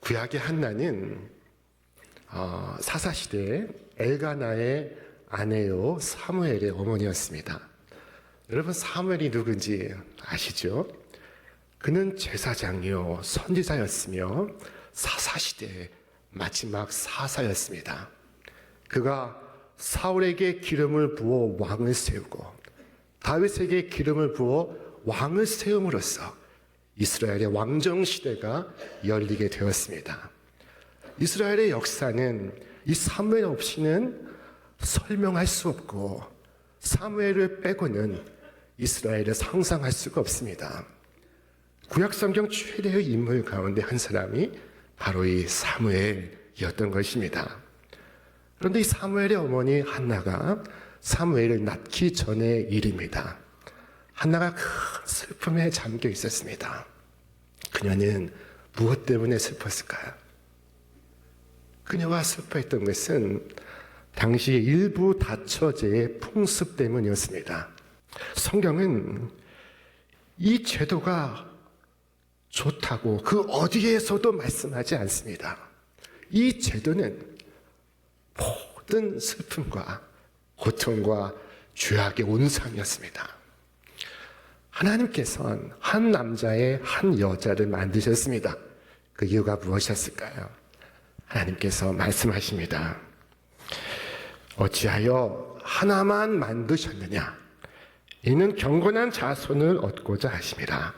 구약의 한나는 사사시대에 엘가나의 아내요 사무엘의 어머니였습니다. 여러분, 사무엘이 누군지 아시죠? 그는 제사장이요 선지자였으며 사사시대의 마지막 사사였습니다. 그가 사울에게 기름을 부어 왕을 세우고 다윗에게 기름을 부어 왕을 세움으로써 이스라엘의 왕정 시대가 열리게 되었습니다. 이스라엘의 역사는 이 사무엘 없이는 설명할 수 없고 사무엘을 빼고는 이스라엘을 상상할 수가 없습니다. 구약성경 최대의 인물 가운데 한 사람이 바로 이 사무엘이었던 것입니다. 그런데 이 사무엘의 어머니 한나가 사무엘을 낳기 전의 일입니다. 한나가 큰 슬픔에 잠겨 있었습니다. 그녀는 무엇 때문에 슬펐을까요? 그녀가 슬퍼했던 것은 당시 일부 다처제의 풍습 때문이었습니다. 성경은 이 제도가 좋다고 그 어디에서도 말씀하지 않습니다. 이 제도는 모든 슬픔과 고통과 죄악의 온상이었습니다. 하나님께서는 한 남자의 한 여자를 만드셨습니다. 그 이유가 무엇이었을까요? 하나님께서 말씀하십니다. 어찌하여 하나만 만드셨느냐? 이는 경건한 자손을 얻고자 하심이라.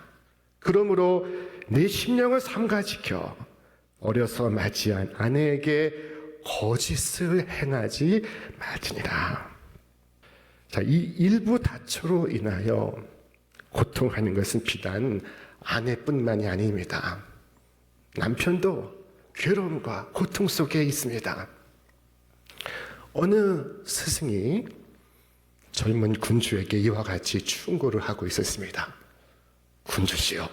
그러므로 네 심령을 삼가지켜 어려서 맞이한 아내에게 거짓을 행하지 말지니라. 자, 이 일부 다처로 인하여 고통하는 것은 비단 아내뿐만이 아닙니다. 남편도 괴로움과 고통 속에 있습니다. 어느 스승이 젊은 군주에게 이와 같이 충고를 하고 있었습니다. 군주시여,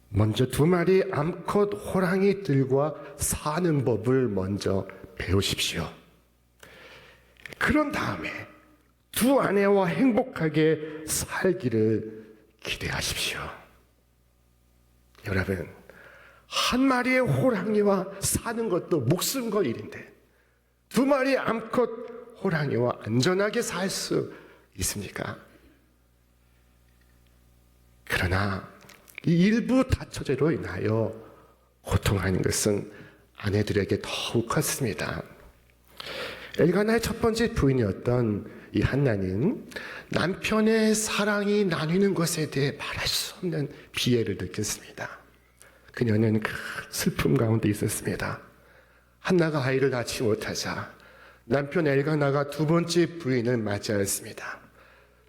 먼저 2마리 암컷 호랑이들과 사는 법을 먼저 배우십시오. 그런 다음에 2 아내와 행복하게 살기를 기대하십시오. 여러분, 한 마리의 호랑이와 사는 것도 목숨 걸 일인데 2마리 암컷 호랑이와 안전하게 살 수 있습니까? 그러나 이 일부 다처제로 인하여 고통하는 것은 아내들에게 더욱 컸습니다. 엘가나의 첫 번째 부인이었던 이 한나는 남편의 사랑이 나뉘는 것에 대해 말할 수 없는 비애를 느꼈습니다. 그녀는 큰 슬픔 가운데 있었습니다. 한나가 아이를 낳지 못하자 남편 엘가나가 2번째 부인을 맞이하였습니다.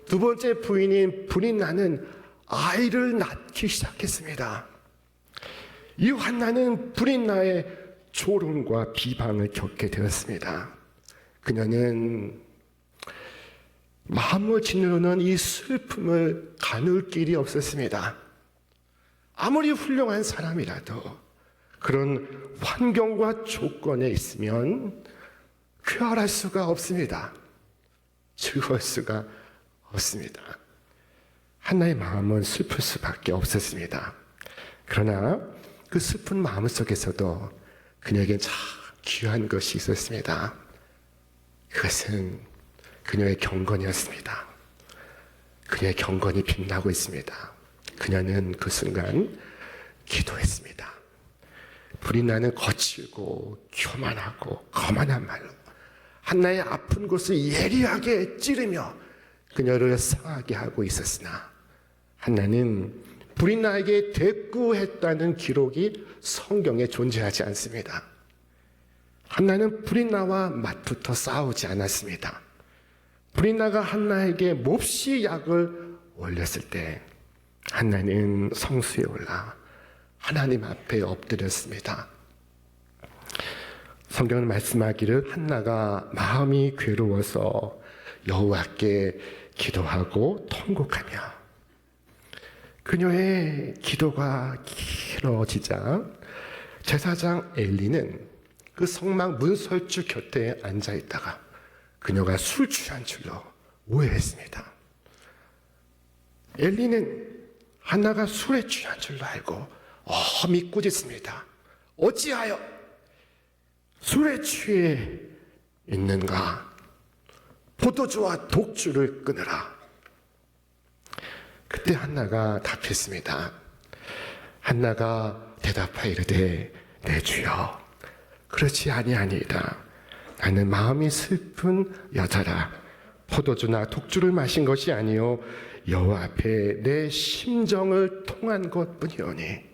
2번째 부인인 브린나는 아이를 낳기 시작했습니다. 이 한나는 브린나의 조롱과 비방을 겪게 되었습니다. 그녀는 마음을 짓누르는 이 슬픔을 가눌 길이 없었습니다. 아무리 훌륭한 사람이라도 그런 환경과 조건에 있으면 쾌활할 수가 없습니다. 즐거울 수가 없습니다. 한나의 마음은 슬플 수밖에 없었습니다. 그러나 그 슬픈 마음 속에서도 그녀에겐 참 귀한 것이 있었습니다. 그것은 그녀의 경건이었습니다. 그녀의 경건이 빛나고 있습니다. 그녀는 그 순간 기도했습니다. 브린나는 거칠고 교만하고 거만한 말로 한나의 아픈 곳을 예리하게 찌르며 그녀를 상하게 하고 있었으나 한나는 브린나에게 대꾸했다는 기록이 성경에 존재하지 않습니다. 한나는 브린나와 맞붙어 싸우지 않았습니다. 브린나가 한나에게 몹시 약을 올렸을 때 한나는 성수에 올라 하나님 앞에 엎드렸습니다. 성경은 말씀하기를 한나가 마음이 괴로워서 여호와께 기도하고 통곡하며 그녀의 기도가 길어지자 제사장 엘리는 그 성막 문설주 곁에 앉아 있다가 그녀가 술 취한 줄로 오해했습니다. 엘리는 한나가 술에 취한 줄로 알고 어미 꾸짖습니다. 어찌하여 술에 취해 있는가? 포도주와 독주를 끊으라. 그때 한나가 답했습니다. 한나가 대답하이르되 내 주여 그렇지 아니하니이다. 나는 마음이 슬픈 여자라. 포도주나 독주를 마신 것이 아니요 여호와 앞에 내 심정을 통한 것뿐이오니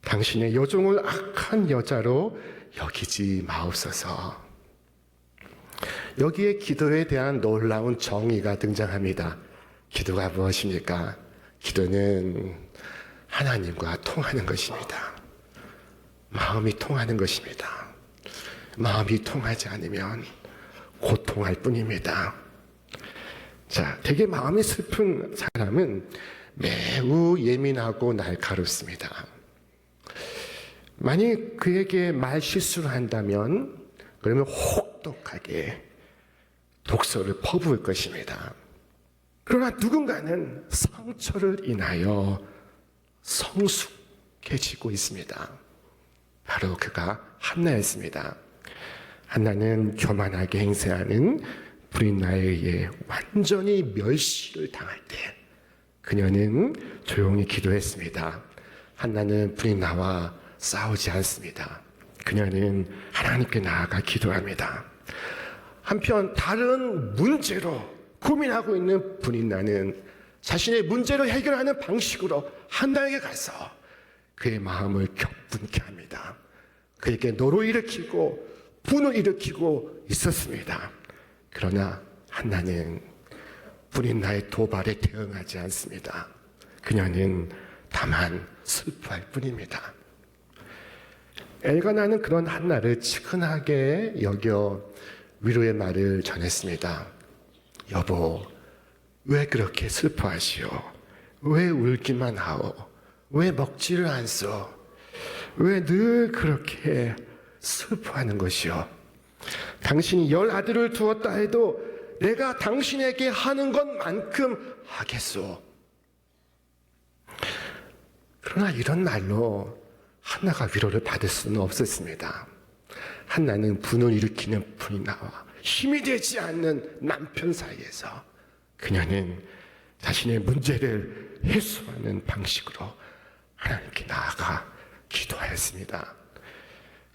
당신의 여종을 악한 여자로 여기지 마옵소서. 여기에 기도에 대한 놀라운 정의가 등장합니다. 기도가 무엇입니까? 기도는 하나님과 통하는 것입니다. 마음이 통하는 것입니다. 마음이 통하지 않으면 고통할 뿐입니다. 자, 되게 마음이 슬픈 사람은 매우 예민하고 날카롭습니다. 만약 그에게 말 실수를 한다면 그러면 혹독하게 독소를 퍼부을 것입니다. 그러나 누군가는 상처를 인하여 성숙해지고 있습니다. 바로 그가 한나였습니다. 한나는 교만하게 행세하는 브릿나에 의해 완전히 멸시를 당할 때 그녀는 조용히 기도했습니다. 한나는 브릿나와 싸우지 않습니다. 그녀는 하나님께 나아가 기도합니다. 한편 다른 문제로 고민하고 있는 브릿나는 자신의 문제를 해결하는 방식으로 한나에게 가서 그의 마음을 격분케 합니다. 그에게 노를 일으키고 분을 일으키고 있었습니다. 그러나 한나는 브릿나의 도발에 대응하지 않습니다. 그녀는 다만 슬퍼할 뿐입니다. 엘가나는 그런 한나를 측은하게 여겨 위로의 말을 전했습니다. 여보, 왜 그렇게 슬퍼하시오? 왜 울기만 하오? 왜 먹지를 않소? 왜 늘 그렇게 슬퍼하는 것이오? 당신이 10 아들을 두었다 해도 내가 당신에게 하는 것만큼 하겠소. 그러나 이런 말로 한나가 위로를 받을 수는 없었습니다. 한나는 분을 일으키는 브릿나와 힘이 되지 않는 남편 사이에서 그녀는 자신의 문제를 해소하는 방식으로 하나님께 나아가 기도하였습니다.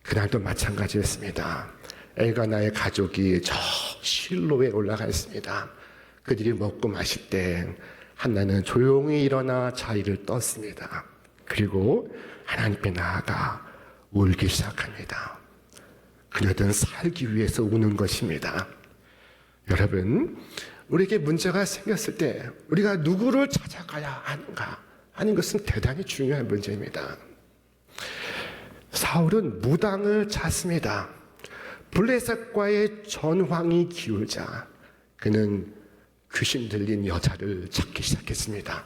그날도 마찬가지였습니다. 엘가나의 가족이 저 실로에 올라가 있습니다. 그들이 먹고 마실 때 한나는 조용히 일어나 자리를 떴습니다. 그리고 하나님께 나아가 울기 시작합니다. 그녀들은 살기 위해서 우는 것입니다. 여러분, 우리에게 문제가 생겼을 때 우리가 누구를 찾아가야 하는가 하는 것은 대단히 중요한 문제입니다. 사울은 무당을 찾습니다. 블레셋과의 전황이 기울자 그는 귀신 들린 여자를 찾기 시작했습니다.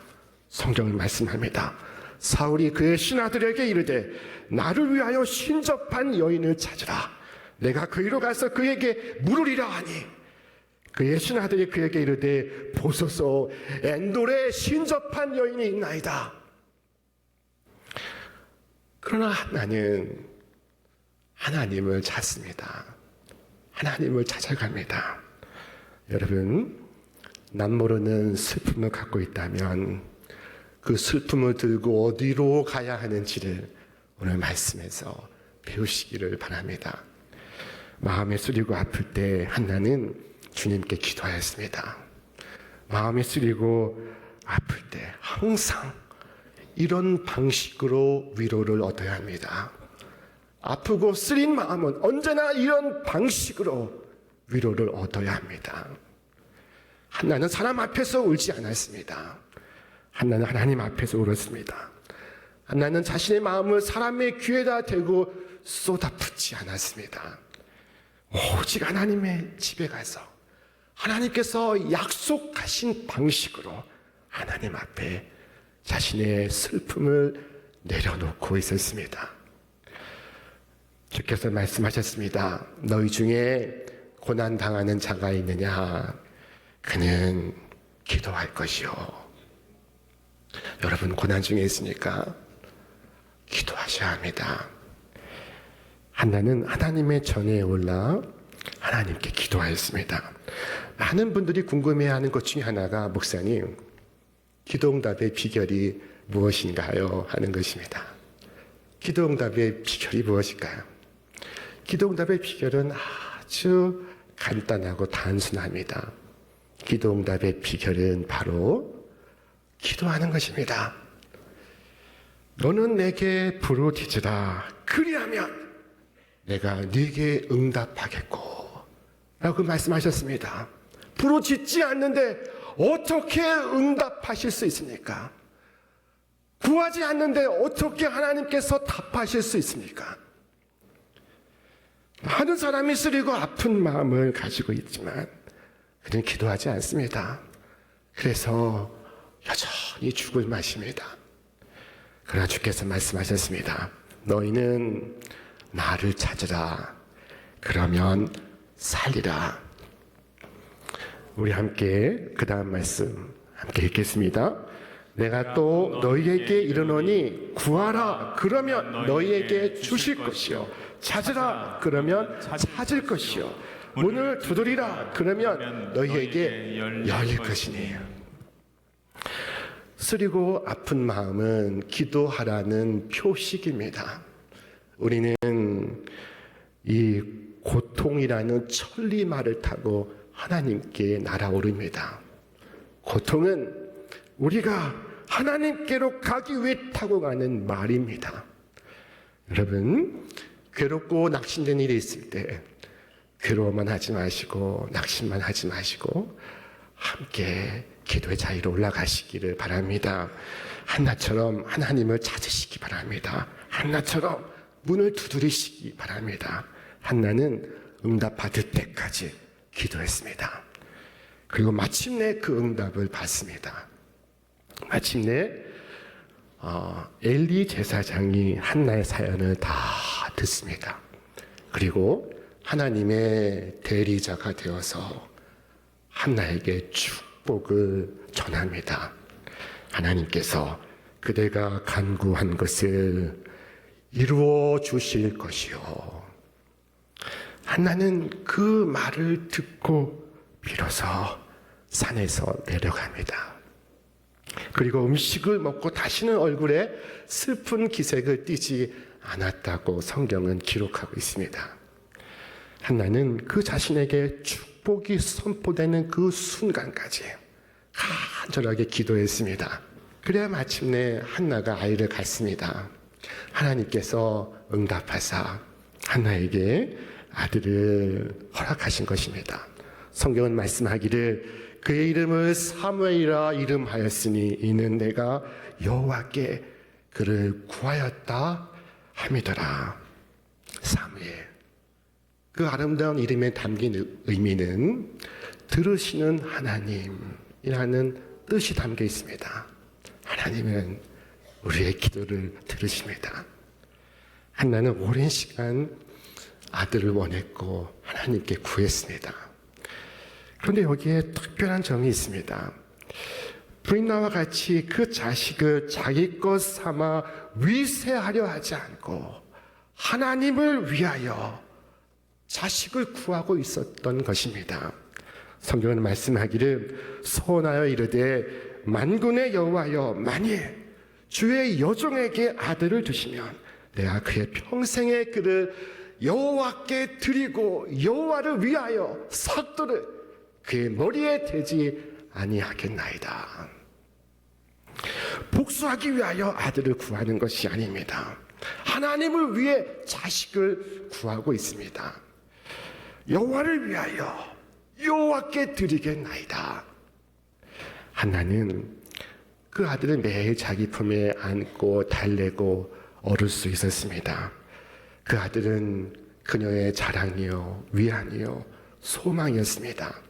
성경은 말씀합니다. 사울이 그의 신하들에게 이르되 나를 위하여 신접한 여인을 찾으라. 내가 그리로 가서 그에게 물으리라 하니 그의 신하들이 그에게 이르되 보소서 엔돌에 신접한 여인이 있나이다. 그러나 나는 하나님을 찾습니다. 하나님을 찾아갑니다. 여러분, 남모르는 슬픔을 갖고 있다면 그 슬픔을 들고 어디로 가야 하는지를 오늘 말씀에서 배우시기를 바랍니다. 마음이 쓰리고 아플 때 한나는 주님께 기도하였습니다. 마음이 쓰리고 아플 때 항상 이런 방식으로 위로를 얻어야 합니다. 아프고 쓰린 마음은 언제나 이런 방식으로 위로를 얻어야 합니다. 한나는 사람 앞에서 울지 않았습니다. 한나는 하나님 앞에서 울었습니다. 한나는 자신의 마음을 사람의 귀에다 대고 쏟아붓지 않았습니다. 오직 하나님의 집에 가서 하나님께서 약속하신 방식으로 하나님 앞에 자신의 슬픔을 내려놓고 있었습니다. 주께서 말씀하셨습니다. 너희 중에 고난당하는 자가 있느냐? 그는 기도할 것이요. 여러분, 고난 중에 있습니까? 기도하셔야 합니다. 한나는 하나님의 전에 올라 하나님께 기도하였습니다. 많은 분들이 궁금해하는 것 중에 하나가 목사님, 기도응답의 비결이 무엇인가요? 하는 것입니다. 기도응답의 비결이 무엇일까요? 기도응답의 비결은 아주 간단하고 단순합니다. 기도응답의 비결은 바로 기도하는 것입니다. 너는 내게 부르짖으라. 그리하면 내가 네게 응답하겠고 라고 말씀하셨습니다. 부르짖지 않는데 어떻게 응답하실 수 있습니까? 구하지 않는데 어떻게 하나님께서 답하실 수 있습니까? 많은 사람이 쓰리고 아픈 마음을 가지고 있지만 그는 기도하지 않습니다. 그래서 여전히 죽을 맛입니다. 그러나 주께서 말씀하셨습니다. 너희는 나를 찾으라. 그러면 살리라. 우리 함께 그 다음 말씀 함께 읽겠습니다. 내가 또 너희에게 이르노니 구하라. 그러면 너희에게 주실 것이요. 찾으라. 그러면 찾을 것이요. 문을 두드리라. 그러면 너희에게 열릴 것이니. 쓰리고 아픈 마음은 기도하라는 표식입니다. 우리는 이 고통이라는 천리말을 타고 하나님께 날아오릅니다. 고통은 우리가 하나님께로 가기 위해 타고 가는 말입니다. 여러분, 괴롭고 낙심된 일이 있을 때 괴로워만 하지 마시고 낙심만 하지 마시고 함께 기도의 자리로 올라가시기를 바랍니다. 한나처럼 하나님을 찾으시기 바랍니다. 한나처럼 문을 두드리시기 바랍니다. 한나는 응답받을 때까지 기도했습니다. 그리고 마침내 그 응답을 받습니다. 마침내 엘리 제사장이 한나의 사연을 다 듣습니다. 그리고 하나님의 대리자가 되어서 한나에게 축복을 전합니다. 하나님께서 그대가 간구한 것을 이루어 주실 것이요. 한나는 그 말을 듣고 비로소 산에서 내려갑니다. 그리고 음식을 먹고 다시는 얼굴에 슬픈 기색을 띠지 않았다고 성경은 기록하고 있습니다. 한나는 그 자신에게 축복이 선포되는 그 순간까지 간절하게 기도했습니다. 그래야 마침내 한나가 아이를 갖습니다. 하나님께서 응답하사 한나에게 아들을 허락하신 것입니다. 성경은 말씀하기를 그의 이름을 사무엘이라 이름하였으니 이는 내가 여호와께 그를 구하였다 함이더라. 사무엘, 그 아름다운 이름에 담긴 의미는 들으시는 하나님이라는 뜻이 담겨 있습니다. 하나님은 우리의 기도를 들으십니다. 한나는 오랜 시간 아들을 원했고 하나님께 구했습니다. 그런데 여기에 특별한 점이 있습니다. 브린나와 같이 그 자식을 자기 것 삼아 위세하려 하지 않고 하나님을 위하여 자식을 구하고 있었던 것입니다. 성경은 말씀하기를 소원하여 이르되 만군의 여호와여 만일 주의 여종에게 아들을 두시면 내가 그의 평생의 그를 여호와께 드리고 여호와를 위하여 삭도를 그의 머리에 대지 아니하겠나이다. 복수하기 위하여 아들을 구하는 것이 아닙니다. 하나님을 위해 자식을 구하고 있습니다. 여호와를 위하여 여호와께 드리겠나이다. 한나는 그 아들을 매일 자기 품에 안고 달래고 어릴 수 있었습니다. 그 아들은 그녀의 자랑이요 위안이요 소망이었습니다.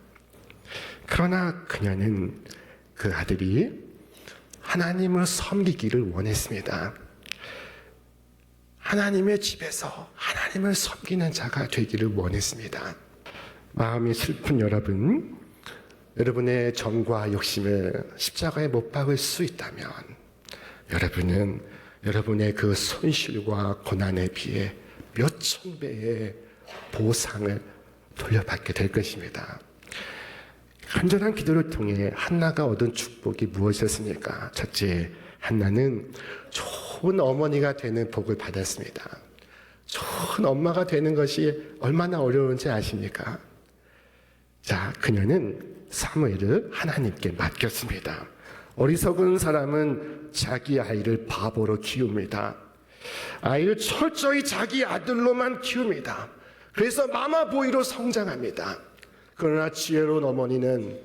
그러나 그녀는 그 아들이 하나님을 섬기기를 원했습니다. 하나님의 집에서 하나님을 섬기는 자가 되기를 원했습니다. 마음이 슬픈 여러분, 여러분의 정과 욕심을 십자가에 못 박을 수 있다면 여러분은 여러분의 그 손실과 고난에 비해 몇천 배의 보상을 돌려받게 될 것입니다. 간절한 기도를 통해 한나가 얻은 축복이 무엇이었습니까? 첫째, 한나는 좋은 어머니가 되는 복을 받았습니다. 좋은 엄마가 되는 것이 얼마나 어려운지 아십니까? 자, 그녀는 사무엘을 하나님께 맡겼습니다. 어리석은 사람은 자기 아이를 바보로 키웁니다. 아이를 철저히 자기 아들로만 키웁니다. 그래서 마마보이로 성장합니다. 그러나 지혜로운 어머니는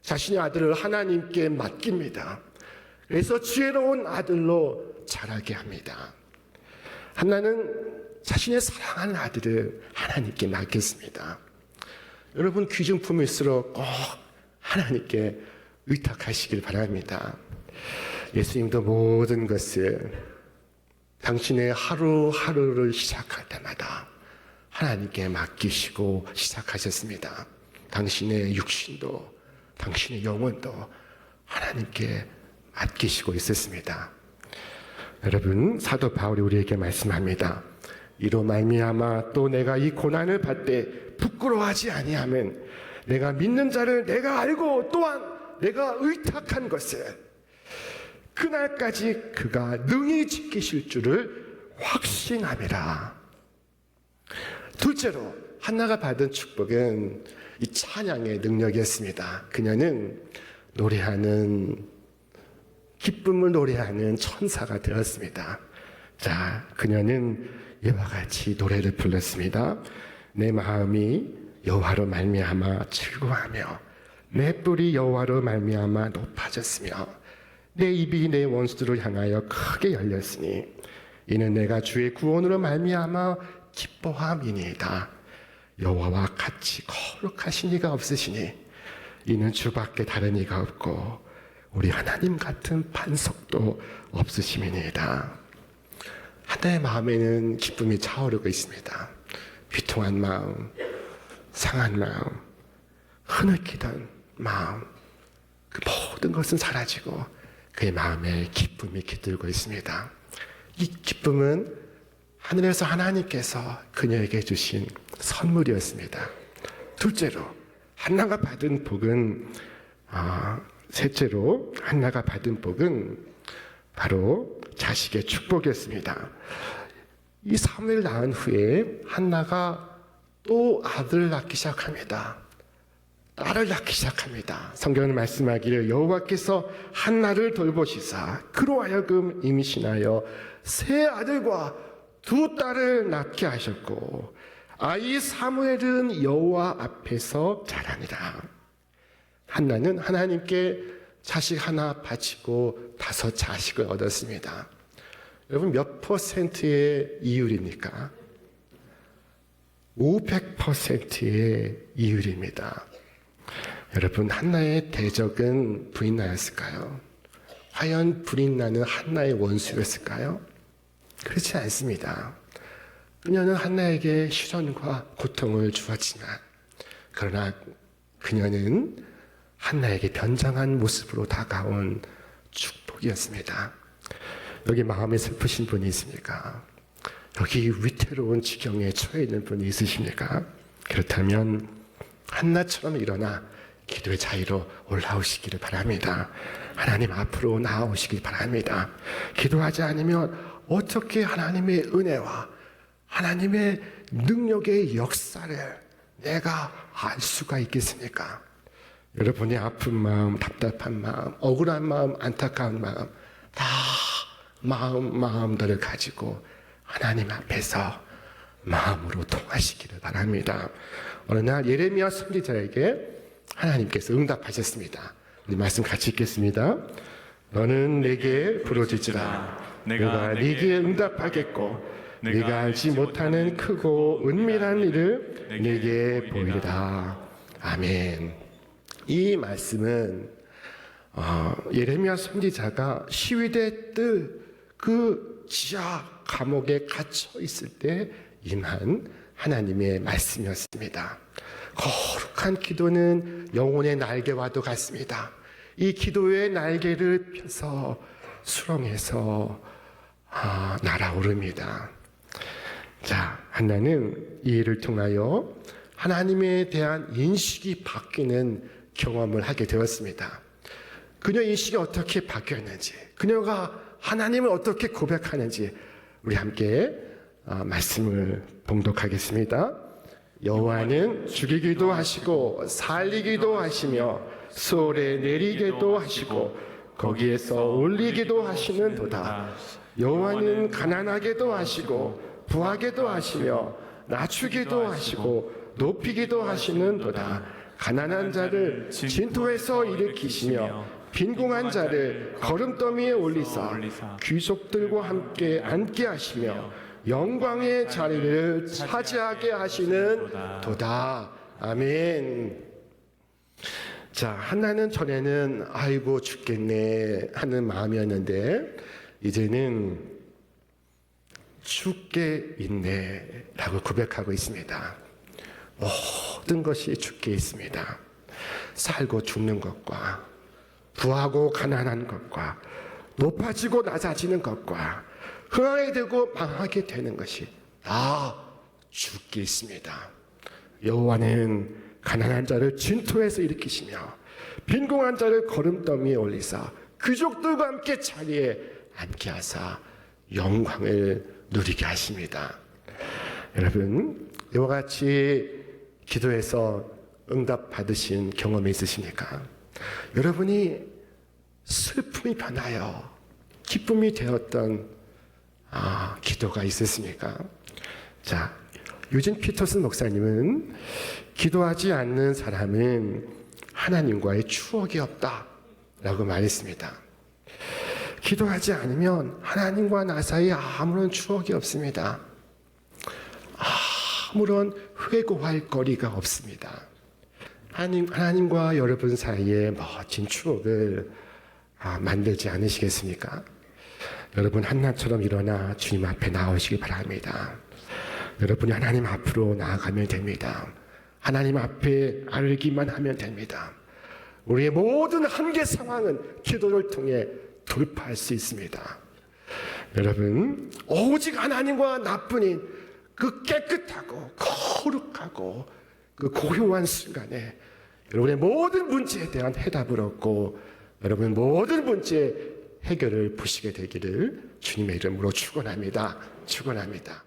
자신의 아들을 하나님께 맡깁니다. 그래서 지혜로운 아들로 자라게 합니다. 한나는 자신의 사랑하는 아들을 하나님께 맡겼습니다. 여러분, 귀중품일수록 꼭 하나님께 의탁하시길 바랍니다. 예수님도 모든 것을 당신의 하루하루를 시작할 때마다 하나님께 맡기시고 시작하셨습니다. 당신의 육신도 당신의 영혼도 하나님께 맡기시고 있었습니다. 여러분, 사도 바울이 우리에게 말씀합니다. 이로 말미암아 또 내가 이 고난을 받되 부끄러워하지 아니하면 내가 믿는 자를 내가 알고 또한 내가 의탁한 것을 그날까지 그가 능히 지키실 줄을 확신함이라. 둘째로 한나가 받은 축복은 이 찬양의 능력이었습니다. 그녀는 기쁨을 노래하는 천사가 되었습니다. 자, 그녀는 이와 같이 노래를 불렀습니다. 내 마음이 여호와로 말미암아 즐거워하며 내 뿔이 여호와로 말미암아 높아졌으며 내 입이 내 원수들을 향하여 크게 열렸으니 이는 내가 주의 구원으로 말미암아 기뻐함이니이다. 여호와와 같이 거룩하신 이가 없으시니 이는 주밖에 다른 이가 없고 우리 하나님 같은 반석도 없으심이니이다. 한나의 마음에는 기쁨이 차오르고 있습니다. 비통한 마음, 상한 마음, 흐느끼던 마음, 그 모든 것은 사라지고 그의 마음에 기쁨이 깃들고 있습니다. 이 기쁨은 하늘에서 하나님께서 그녀에게 주신 선물이었습니다. 둘째로 한나가 받은 복은 셋째로 한나가 받은 복은 바로 자식의 축복이었습니다. 이 사무엘을 낳은 후에 한나가 또 아들을 낳기 시작합니다. 딸을 낳기 시작합니다. 성경은 말씀하기를 여호와께서 한나를 돌보시사 그로 하여금 임신하여 세 아들과 두 딸을 낳게 하셨고 아이 사무엘은 여호와 앞에서 자라니라. 한나는 하나님께 자식 하나 바치고 5 자식을 얻었습니다. 여러분, 몇 퍼센트의 이율입니까? 500%의 이율입니다. 여러분, 한나의 대적은 브릿나였을까요? 과연 브릿나는 한나의 원수였을까요? 그렇지 않습니다. 그녀는 한나에게 시련과 고통을 주었지만 그러나 그녀는 한나에게 변장한 모습으로 다가온 축복이었습니다. 여기 마음이 슬프신 분이 있습니까? 여기 위태로운 지경에 처해 있는 분이 있으십니까? 그렇다면 한나처럼 일어나 기도의 자리로 올라오시기를 바랍니다. 하나님 앞으로 나아오시길 바랍니다. 기도하지 않으면 어떻게 하나님의 은혜와 하나님의 능력의 역사를 내가 알 수가 있겠습니까? 여러분의 아픈 마음, 답답한 마음, 억울한 마음, 안타까운 마음 다 마음대로 가지고 하나님 앞에서 마음으로 통하시기를 바랍니다. 어느 날 예레미야 선지자에게 하나님께서 응답하셨습니다. 우리 말씀 같이 읽겠습니다. 너는 내게 부르짖으라. 내가 네게 응답하겠고 네가 알지 못하는 크고 은밀한 일을 네게 보이리라. 아멘. 이 말씀은 예레미야 선지자가 시위대 뜰 그 지하 감옥에 갇혀 있을 때 임한 하나님의 말씀이었습니다. 거룩한 기도는 영혼의 날개와도 같습니다. 이 기도의 날개를 펴서 수렁에서 날아오릅니다. 자, 한나는 이 일을 통하여 하나님에 대한 인식이 바뀌는 경험을 하게 되었습니다. 그녀 인식이 어떻게 바뀌었는지, 그녀가 하나님을 어떻게 고백하는지 우리 함께 말씀을 봉독하겠습니다. 여호와는 죽이기도 하시고 살리기도 하시며 수월에 내리게도 하시고 거기에서 올리기도 하시는도다. 여호와는 가난하게도 하시고 부하게도 하시며 낮추기도 하시고 높이기도 하시는도다. 가난한 자를 진토에서 일으키시며 빈궁한 자를 거름더미에 올리사 귀족들과 함께 앉게 하시며 영광의 자리를 차지하게 하시는 도다. 아멘. 자, 한나는 전에는 아이고 죽겠네 하는 마음이었는데 이제는 죽게 있네 라고 고백하고 있습니다. 모든 것이 죽게 있습니다. 살고 죽는 것과 부하고 가난한 것과 높아지고 낮아지는 것과 흥하게 되고 망하게 되는 것이 다 죽게 있습니다. 여호와는 가난한 자를 진토에서 일으키시며 빈궁한 자를 거름더미에 올리사 귀족들과 함께 자리에 앉게 하사 영광을 누리게 하십니다. 여러분, 이와 같이 기도해서 응답 받으신 경험이 있으십니까? 여러분이 슬픔이 변하여 기쁨이 되었던 기도가 있으십니까? 자, 유진 피터슨 목사님은 기도하지 않는 사람은 하나님과의 추억이 없다 라고 말했습니다. 기도하지 않으면 하나님과 나 사이에 아무런 추억이 없습니다. 아무런 회고할 거리가 없습니다. 하나님과 여러분 사이에 멋진 추억을 만들지 않으시겠습니까? 여러분 한나처럼 일어나 주님 앞에 나오시기 바랍니다. 여러분이 하나님 앞으로 나아가면 됩니다. 하나님 앞에 알기만 하면 됩니다. 우리의 모든 한계 상황은 기도를 통해 돌파할 수 있습니다. 여러분, 오직 하나님과 나뿐인 그 깨끗하고 거룩하고 그 고요한 순간에 여러분의 모든 문제에 대한 해답을 얻고 여러분 모든 문제의 해결을 보시게 되기를 주님의 이름으로 축원합니다. 축원합니다.